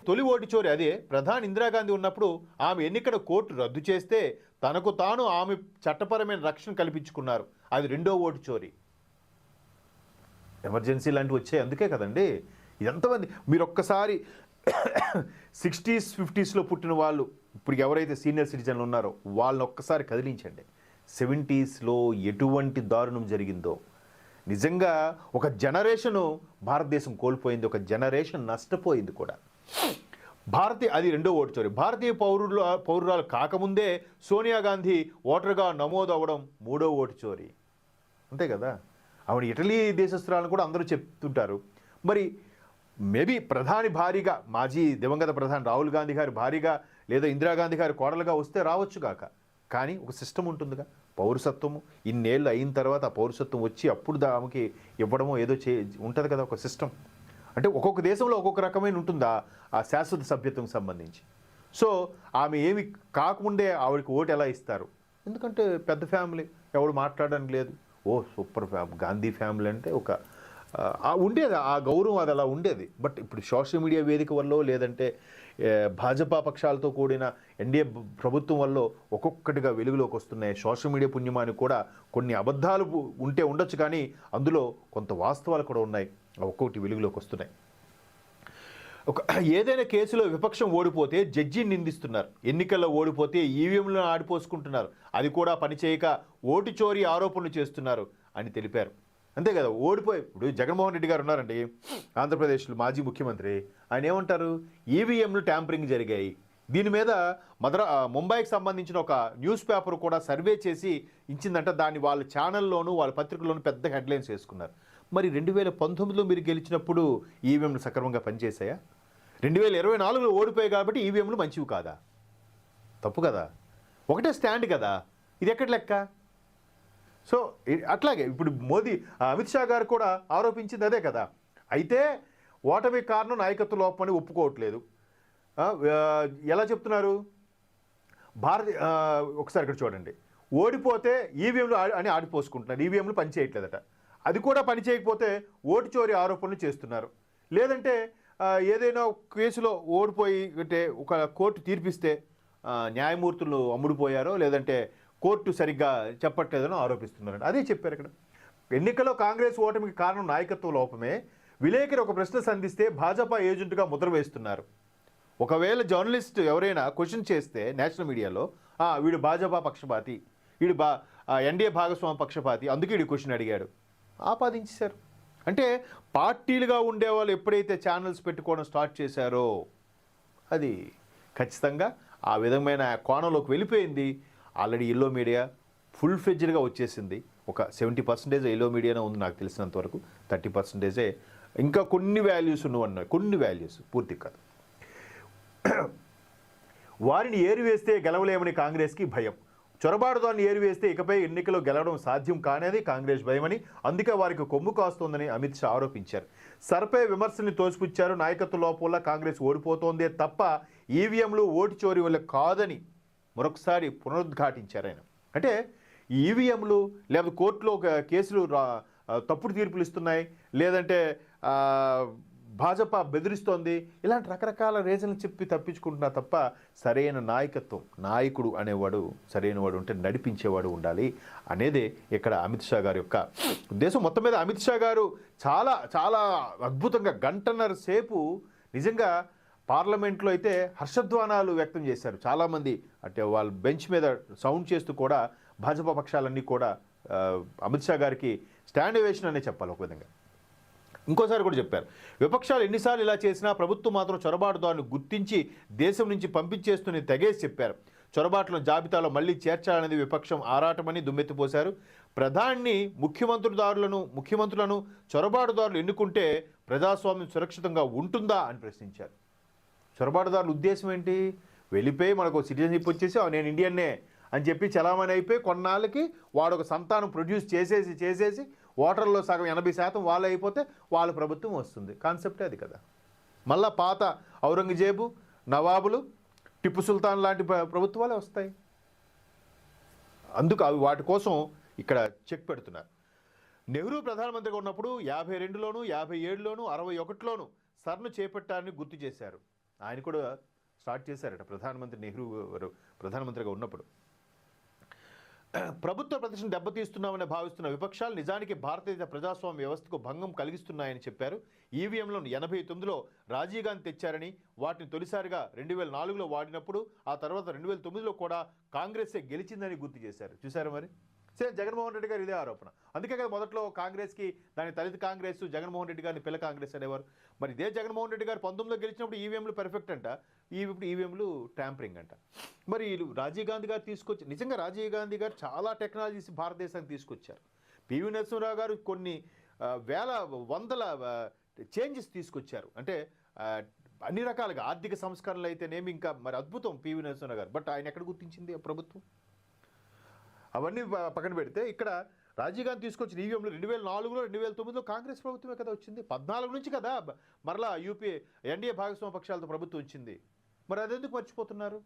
తొలి ఓటు చోరీ అదే. ప్రధాని ఇందిరాగాంధీ ఉన్నప్పుడు ఆమె ఎన్నికల కోర్టు రద్దు చేస్తే తనకు తాను ఆమె చట్టపరమైన రక్షణ కల్పించుకున్నారు. అది రెండో ఓటు చోరీ. ఎమర్జెన్సీ లాంటివి వచ్చాయి అందుకే కదండి. ఎంతమంది మీరు ఒక్కసారి 60s 50sలో పుట్టిన వాళ్ళు ఇప్పుడు ఎవరైతే సీనియర్ సిటిజన్లు ఉన్నారో వాళ్ళని ఒక్కసారి కదిలించండి. 70sలో ఎటువంటి దారుణం జరిగిందో. నిజంగా ఒక జనరేషను భారతదేశం కోల్పోయింది, ఒక జనరేషన్ నష్టపోయింది కూడా. అది రెండో ఓటు చోరీ. భారతీయ పౌరురాలు కాకముందే సోనియా గాంధీ ఓటర్గా నమోదు అవ్వడం మూడో ఓటు చోరీ. అంతే కదా. ఆవిడ ఇటలీ దేశస్తురాలను కూడా అందరూ చెప్తుంటారు. మరి మేబీ ప్రధాని భారీగా, మాజీ దివంగత ప్రధాని రాహుల్ గాంధీ గారి భారీగా లేదా ఇందిరాగాంధీ గారి కోడలుగా వస్తే రావచ్చు కాక, కానీ ఒక సిస్టమ్ ఉంటుందిగా. పౌరసత్వము ఇన్నేళ్ళు అయిన తర్వాత ఆ పౌరసత్వం వచ్చి అప్పుడు ఆమెకి ఇవ్వడమో ఏదో ఉంటుంది కదా ఒక సిస్టమ్. అంటే ఒక్కొక్క దేశంలో ఒక్కొక్క రకమైన ఉంటుందా ఆ శాశ్వత సభ్యత్వం సంబంధించి. సో ఆమె ఏమి కాకముందే ఆవిడకి ఓటు ఎలా ఇస్తారు? ఎందుకంటే పెద్ద ఫ్యామిలీ, ఎవడు మాట్లాడడానికి లేదు. సూపర్ గాంధీ ఫ్యామిలీ అంటే ఒక ఉండేది ఆ గౌరవం, అది అలా ఉండేది. బట్ ఇప్పుడు సోషల్ మీడియా వేదిక వల్ల లేదంటే భాజపా పక్షాలతో కూడిన ఎన్డీఏ ప్రభుత్వం వల్ల ఒక్కొక్కటిగా వెలుగులోకి వస్తున్నాయి. సోషల్ మీడియా పుణ్యమానికి కూడా కొన్ని అబద్ధాలు ఉండొచ్చు, కానీ అందులో కొంత వాస్తవాలు కూడా ఉన్నాయి. ఒక్కొక్కటి వెలుగులోకి వస్తున్నాయి. ఏదైనా కేసులో విపక్షం ఓడిపోతే జడ్జిని నిందిస్తున్నారు. ఎన్నికల్లో ఓడిపోతే ఈవీఎంలను ఆడిపోసుకుంటున్నారు. అది కూడా పనిచేయక ఓటు చోరీ ఆరోపణలు చేస్తున్నారు అని తెలిపారు. అంతే కదా. ఇప్పుడు జగన్మోహన్ రెడ్డి గారు ఉన్నారండి, ఆంధ్రప్రదేశ్లో మాజీ ముఖ్యమంత్రి. ఆయన ఏమంటారు? ఈవీఎంలు ట్యాంపరింగ్ జరిగాయి. దీని మీద ముంబైకి సంబంధించిన ఒక న్యూస్ పేపర్ కూడా సర్వే చేసి ఇచ్చిందంట. దాన్ని వాళ్ళ ఛానల్లోనూ వాళ్ళ పత్రికల్లోనూ పెద్ద హెడ్లైన్స్ వేసుకున్నారు. మరి 2019లో మీరు గెలిచినప్పుడు ఈవీఎంలు సక్రమంగా పనిచేశాయా? 2024లో ఓడిపోయాయి కాబట్టి ఈవీఎంలు మంచివి కాదా? తప్పు కదా. ఒకటే స్టాండ్ కదా. ఇది ఎక్కడ లెక్క? సో అట్లాగే ఇప్పుడు అమిత్ షా గారు కూడా ఆరోపించింది అదే కదా. అయితే ఓటమి కారణం నాయకత్వ లోపం అని ఒప్పుకోవట్లేదు. ఎలా చెప్తున్నారు? ఒకసారి ఇక్కడ చూడండి. ఓడిపోతే ఈవీఎంలు అని ఆడిపోసుకుంటున్నారు. ఈవీఎంలు పనిచేయట్లేదట. అది కూడా పనిచేయకపోతే ఓటు చోరీ ఆరోపణలు చేస్తున్నారు. లేదంటే ఏదైనా కేసులో ఓడిపోయి అంటే ఒక కోర్టు తీర్పిస్తే న్యాయమూర్తులు అమ్ముడుపోయారో లేదంటే కోర్టు సరిగ్గా చెప్పట్లేదని ఆరోపిస్తున్నారండి. అదే చెప్పారు ఇక్కడ. ఎన్నికల్లో కాంగ్రెస్ ఓటమికి కారణం నాయకత్వ లోపమే. విలేకరి ఒక ప్రశ్న సంధిస్తే భాజపా ఏజెంట్గా ముద్ర వేస్తున్నారు. ఒకవేళ జర్నలిస్ట్ ఎవరైనా క్వశ్చన్ చేస్తే నేషనల్ మీడియాలో వీడు భాజపా పక్షపాతి, వీడు ఎన్డీఏ భాగస్వామి పక్షపాతి, అందుకే వీడు క్వశ్చన్ అడిగాడు, ఆపాదించారు. అంటే పార్టీలుగా ఉండేవాళ్ళు ఎప్పుడైతే ఛానల్స్ పెట్టుకోవడం స్టార్ట్ చేశారో అది ఖచ్చితంగా ఆ విధమైన కోణంలోకి వెళ్ళిపోయింది. ఆల్రెడీ ఎల్లో మీడియా ఫుల్ ఫ్లెడ్జ్డ్గా వచ్చేసింది. ఒక 70% ఎల్లో మీడియానే ఉంది నాకు తెలిసినంతవరకు. 30% ఇంకా కొన్ని వాల్యూస్ ఉన్నవన్నాయి. కొన్ని వాల్యూస్ పూర్తి కాదు. వారిని ఏరివేస్తే గెలవలేమని కాంగ్రెస్కి భయం. చొరబాటుదాన్ని ఏరివేస్తే ఇకపై ఎన్నికల్లో గెలవడం సాధ్యం కానేది కాంగ్రెస్ భయమని, అందుకే వారికి కొమ్ము కాస్తోందని అమిత్ షా ఆరోపించారు. సర్పై విమర్శల్ని తోసిపుచ్చారు. నాయకత్వ లోపం వల్ల కాంగ్రెస్ ఓడిపోతోందే తప్ప ఈవీఎంలు ఓటు చోరీ వల్ల కాదని మరొకసారి పునరుద్ఘాటించారు ఆయన. అంటే ఈవీఎంలు లేకపోతే కోర్టులో కేసులు తప్పుడు తీర్పులు ఇస్తున్నాయి, లేదంటే భాజపా బెదిరిస్తోంది, ఇలాంటి రకరకాల రీజన్లు చెప్పి తప్పించుకుంటున్నా తప్ప సరైన నాయకుడు అనేవాడు సరైనవాడు ఉంటే నడిపించేవాడు ఉండాలి అనేదే ఇక్కడ అమిత్ షా గారి యొక్క ఉద్దేశం. మొత్తం మీద అమిత్ షా గారు చాలా చాలా అద్భుతంగా గంటన్నర సేపు నిజంగా పార్లమెంట్లో అయితే హర్షధ్వానాలు వ్యక్తం చేశారు చాలామంది. అంటే వాళ్ళ బెంచ్ మీద సౌండ్ చేస్తూ కూడా భాజపా పక్షాలన్నీ కూడా అమిత్ షా గారికి స్టాండ్ ఓవేషన్ అనే చెప్పాలి ఒక విధంగా. ఇంకోసారి కూడా చెప్పారు, విపక్షాలు ఎన్నిసార్లు ఇలా చేసినా ప్రభుత్వం మాత్రం చొరబాటుదారులను గుర్తించి దేశం నుంచి పంపించేస్తూనే తెగేసి చెప్పారు. చొరబాట్ల జాబితాలో మళ్లీ చేర్చాలనేది విపక్షం ఆరాటమని దుమ్మెత్తిపోశారు. ప్రధాని ముఖ్యమంత్రులను చొరబాటుదారులు ఎన్నుకుంటే ప్రజాస్వామ్యం సురక్షితంగా ఉంటుందా అని ప్రశ్నించారు. చొరబాటుదారుల ఉద్దేశం ఏంటి? వెళ్ళిపోయి మనకు సిటిజన్షిప్ వచ్చేసి నేను ఇండియన్నే అని చెప్పి చలామణి అయిపోయి కొన్నాళ్ళకి వాడు ఒక సంతానం ప్రొడ్యూస్ చేసేసి ఓటర్లో సగం 80% వాళ్ళు అయిపోతే వాళ్ళ ప్రభుత్వం వస్తుంది. కాన్సెప్టే అది కదా. మళ్ళా పాత ఔరంగజేబు, నవాబులు, టిప్పు సుల్తాన్ లాంటి ప్రభుత్వాలే వస్తాయి. అందుకు అవి వాటి కోసం ఇక్కడ చెక్ పెడుతున్నారు. నెహ్రూ ప్రధానమంత్రిగా ఉన్నప్పుడు 52లోను 57లోను 61లోను సర్ను చేపట్టారని గుర్తు చేశారు. ఆయన కూడా స్టార్ట్ చేశారట ప్రధానమంత్రి నెహ్రూ గారు ప్రధానమంత్రిగా ఉన్నప్పుడు. ప్రభుత్వ ప్రతిష్టను దెబ్బతీస్తున్నామని భావిస్తున్న విపక్షాలు నిజానికి భారతదేశ ప్రజాస్వామ్య వ్యవస్థకు భంగం కలిగిస్తున్నాయని చెప్పారు. ఈవీఎంలను 89లో రాజీవ్ గాంధీ తెచ్చారని, వాటిని తొలిసారిగా 2004లో వాడినప్పుడు ఆ తర్వాత 2009లో కూడా కాంగ్రెసే గెలిచిందని గుర్తు చేశారు. చూశారు మరి సేమ్ జగన్మోహన్ రెడ్డి గారు ఇదే ఆరోపణ. అందుకే కదా మొదట్లో కాంగ్రెస్కి దాని తల్లి కాంగ్రెస్, జగన్మోహన్ రెడ్డి గారిని పిల్ల కాంగ్రెస్ అనేవారు. మరి ఇదే జగన్మోహన్ రెడ్డి గారు 19లో గెలిచినప్పుడు ఈవీఎంలు పర్ఫెక్ట్ అంట, ఇప్పుడు ఈవీఎంలు ట్యాంపరింగ్ అంట. మరి వీళ్ళు రాజీవ్ గాంధీ గారు తీసుకొచ్చి, నిజంగా రాజీవ్ గాంధీ గారు చాలా టెక్నాలజీస్ భారతదేశానికి తీసుకొచ్చారు. పివి నరసింహరావు గారు కొన్ని వందల చేంజెస్ తీసుకొచ్చారు. అంటే అన్ని రకాలుగా ఆర్థిక సంస్కరణలు అయితేనేమి, ఇంకా మరి అద్భుతం పివి నరసింహరావు గారు. బట్ ఆయన ఎక్కడ గుర్తించింది ప్రభుత్వం? అవన్నీ పక్కన పెడితే ఇక్కడ రాజీవ్ గాంధీ తీసుకొచ్చిన ఈవీఎంలు 2004లో 2009లో కాంగ్రెస్ ప్రభుత్వమే కదా వచ్చింది. 14 నుంచి కదా మరలా ఎన్డీఏ భాగస్వామ్య పక్షాలతో ప్రభుత్వం వచ్చింది. మరి అదెందుకు మర్చిపోతున్నారు?